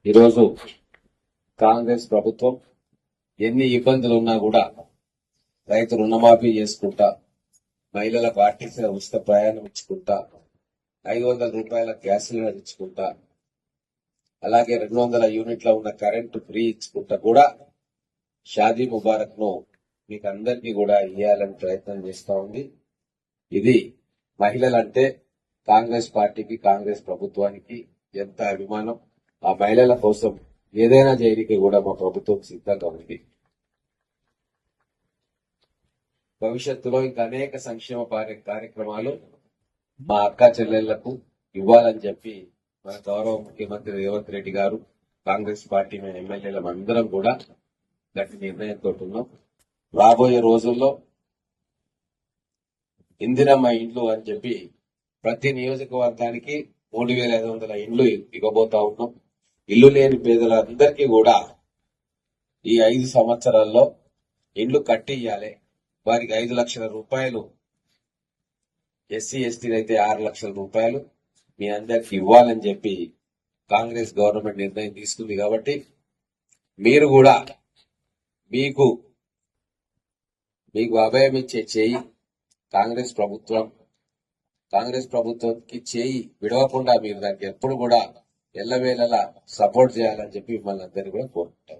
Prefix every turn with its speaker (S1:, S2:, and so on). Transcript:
S1: ఈరోజు కాంగ్రెస్ ప్రభుత్వం ఎన్ని ఇబ్బందులు ఉన్నా కూడా రైతు రుణమాఫీ చేసుకుంటా, మహిళలకు ఆర్టీసీ ఉచిత ప్రయాణం ఇచ్చుకుంటా, 500 రూపాయల గ్యాస్ సిలిండర్ ఇచ్చుకుంటా, అలాగే 200 యూనిట్ల ఉన్న కరెంటు ఫ్రీ ఇచ్చుకుంటా కూడా షాదీ ముబారక్ ను మీకు అందరికీ కూడా ఇవ్వాలని ప్రయత్నం చేస్తా ఉంది. ఇది మహిళలంటే కాంగ్రెస్ పార్టీకి, కాంగ్రెస్ ప్రభుత్వానికి ఎంత అభిమానం. ఆ మహిళల కోసం ఏదైనా చేయడానికి కూడా మా ప్రభుత్వం సిద్ధంగా ఉంది. భవిష్యత్తులో ఇంకా అనేక సంక్షేమ కార్యక్రమాలు మా అక్క చెల్లెళ్లకు ఇవ్వాలని చెప్పి మన గౌరవ ముఖ్యమంత్రి రేవంత్ రెడ్డి గారు, కాంగ్రెస్ పార్టీ మేము ఎమ్మెల్యేలం అందరం కూడా గట్టి నిర్ణయంతో ఉన్నాం. రాబోయే రోజుల్లో ఇందిరమ్మ ఇండ్లు అని చెప్పి ప్రతి నియోజకవర్గానికి 3,500 ఇండ్లు ఇవ్వబోతా ఉన్నాం. ఇల్లు లేని పేదలందరికీ కూడా ఈ 5 సంవత్సరాల్లో ఇండ్లు కట్టి ఇవ్వాలి. వారికి 5 లక్షల రూపాయలు, ఎస్సీ ఎస్టీ అయితే 6 లక్షల రూపాయలు మీ అందరికి ఇవ్వాలని చెప్పి కాంగ్రెస్ గవర్నమెంట్ నిర్ణయం తీసుకుంది. కాబట్టి మీరు కూడా మీకు అభయం ఇచ్చే చేయి కాంగ్రెస్ ప్రభుత్వంకి చేయి విడవకుండా మీరు దానికి ఎప్పుడు కూడా ఎల్లవేళలా సపోర్ట్ చేయాలని చెప్పి మిమ్మల్ని అందరినీ కూడా కోరుకుంటాం.